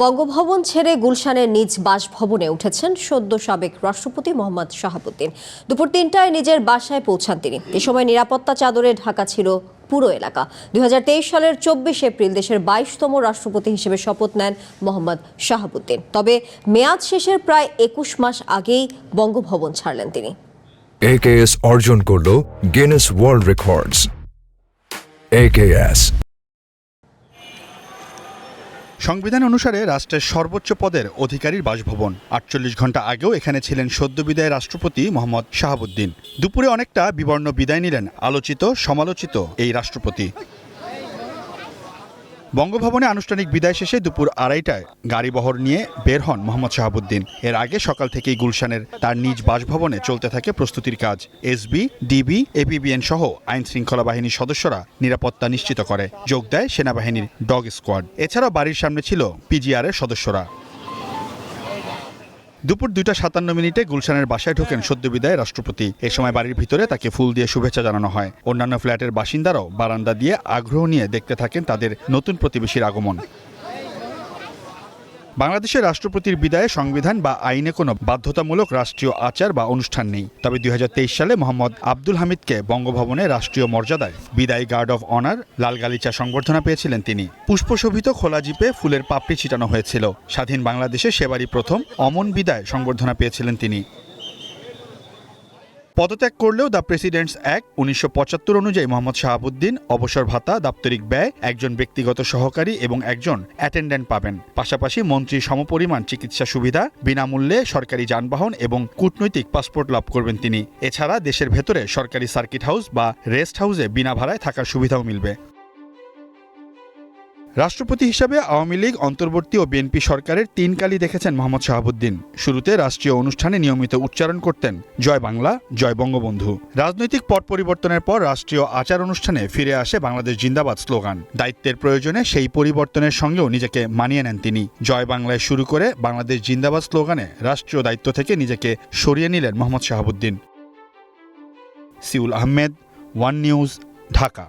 বঙ্গভবন ছেড়ে গুলশানের নিজ বাসভবনে উঠেছেন সদ্য সাবেক রাষ্ট্রপতি মোহাম্মদ শাহাবুদ্দিন। দুপুর ৩টায় নিজের বাসায় পৌঁছান তিনি। এ সময় নিরাপত্তা চাদরে ঢাকা ছিল পুরো এলাকা। ২০২৩ সালের ২৪ এপ্রিল দেশের ২২তম রাষ্ট্রপতি হিসেবে শপথ নেন মোহাম্মদ শাহাবুদ্দিন। তবে মেয়াদ শেষের প্রায় ২১ মাস আগেই বঙ্গভবন ছাড়লেন তিনি। AKS অর্জন করল গিনেস ওয়ার্ল্ড রেকর্ডস। AKS সংবিধান অনুসারে রাষ্ট্রের সর্বোচ্চ পদের অধিকারীর বাসভবন। ৪৮ ঘন্টা আগেও এখানে ছিলেন সদ্য বিদায় রাষ্ট্রপতি মোহাম্মদ শাহাবুদ্দিন। দুপুরে অনেকটা বিবর্ণ বিদায় নিলেন আলোচিত সমালোচিত এই রাষ্ট্রপতি। বঙ্গভবনে আনুষ্ঠানিক বিদায় শেষে দুপুর ২:৩০টায় গাড়িবহর নিয়ে বের হন মোহাম্মদ শাহাবুদ্দিন। এর আগে সকাল থেকেই গুলশানের তার নিজ বাসভবনে চলতে থাকে প্রস্তুতির কাজ। এসবি, ডিবি, এপিবিএন সহ আইন শৃঙ্খলা বাহিনীর সদস্যরা নিরাপত্তা নিশ্চিত করে। যোগ দেয় সেনাবাহিনীর ডগ স্কোয়াড। এছাড়াও বাড়ির সামনে ছিল পিজিআরের সদস্যরা। দুপুর ২টা ৫৭ গুলশানের বাসায় ঢোকেন সদ্য বিদায় রাষ্ট্রপতি। এ সময় বাড়ির ভিতরে তাকে ফুল দিয়ে শুভেচ্ছা জানানো হয়। অন্যান্য ফ্ল্যাটের বাসিন্দারাও বারান্দা দিয়ে আগ্রহ নিয়ে দেখতে থাকেন তাদের নতুন প্রতিবেশীর আগমন। বাংলাদেশের রাষ্ট্রপতির বিদায়ে সংবিধান বা আইনে কোনো বাধ্যতামূলক রাষ্ট্রীয় আচার বা অনুষ্ঠান নেই। তবে ২০২৩ সালে মোহাম্মদ আব্দুল হামিদকে বঙ্গভবনে রাষ্ট্রীয় মর্যাদায় বিদায়ী গার্ড অফ অনার লাল গালিচা সংবর্ধনা পেয়েছিলেন তিনি। পুষ্পশোভিত খোলা জিপে ফুলের পাপড়ি ছিটানো হয়েছিল। স্বাধীন বাংলাদেশে সেবারই প্রথম অমন বিদায় সংবর্ধনা পেয়েছিলেন তিনি। পদত্যাগ করলেও দ্য প্রেসিডেন্টস অ্যাক্ট ১৯৭৫ অনুযায়ী মোহাম্মদ শাহাবুদ্দিন অবসর ভাতা, দাপ্তরিক ব্যয়, একজন ব্যক্তিগত সহকারী এবং একজন অ্যাটেন্ডেন্ট পাবেন। পাশাপাশি মন্ত্রীর সমপরিমাণ চিকিৎসা সুবিধা, বিনামূল্যে সরকারি যানবাহন এবং কূটনৈতিক পাসপোর্ট লাভ করবেন তিনি। এছাড়া দেশের ভেতরে সরকারি সার্কিট হাউস বা রেস্ট হাউসে বিনা ভাড়ায় থাকার সুবিধাও মিলবে। রাষ্ট্রপতি হিসাবে আওয়ামী লীগ, অন্তর্বর্তী ও বিএনপি সরকারের ৩ কালই দেখেছেন মোহাম্মদ শাহাবুদ্দিন। শুরুতে রাষ্ট্রীয় অনুষ্ঠানে নিয়মিত উচ্চারণ করতেন জয় বাংলা, জয় বঙ্গবন্ধু। রাজনৈতিক পট পরিবর্তনের পর রাষ্ট্রীয় আচার অনুষ্ঠানে ফিরে আসে বাংলাদেশ জিন্দাবাদ স্লোগান। দায়িত্বের প্রয়োজনে সেই পরিবর্তনের সঙ্গেও নিজেকে মানিয়ে নেন তিনি। জয় বাংলায় শুরু করে বাংলাদেশ জিন্দাবাদ স্লোগানে রাষ্ট্রীয় দায়িত্ব থেকে নিজেকে সরিয়ে নিলেন Mohammad Shahabuddin. Seoul Ahmed, one news, Dhaka.